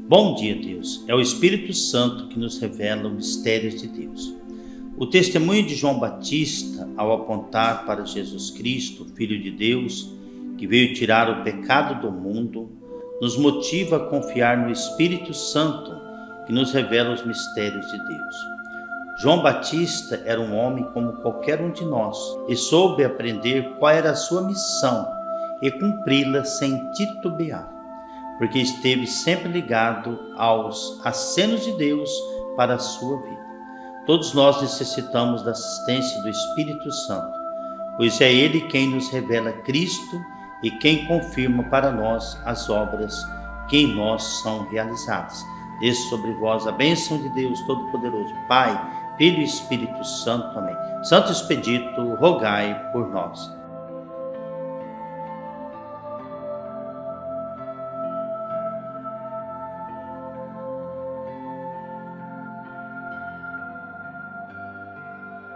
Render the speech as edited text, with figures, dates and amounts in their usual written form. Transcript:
Bom dia, Deus. É o Espírito Santo que nos revela os mistérios de Deus. O testemunho de João Batista, ao apontar para Jesus Cristo, Filho de Deus, que veio tirar o pecado do mundo, nos motiva a confiar no Espírito Santo, que nos revela os mistérios de Deus. João Batista era um homem como qualquer um de nós e soube aprender qual era a sua missão e cumpri-la sem titubear, porque esteve sempre ligado aos acenos de Deus para a sua vida. Todos nós necessitamos da assistência do Espírito Santo, pois é Ele quem nos revela Cristo e quem confirma para nós as obras que em nós são realizadas. Desça sobre vós a bênção de Deus Todo-Poderoso, Pai, Filho e Espírito Santo. Amém. Santo Expedito, rogai por nós.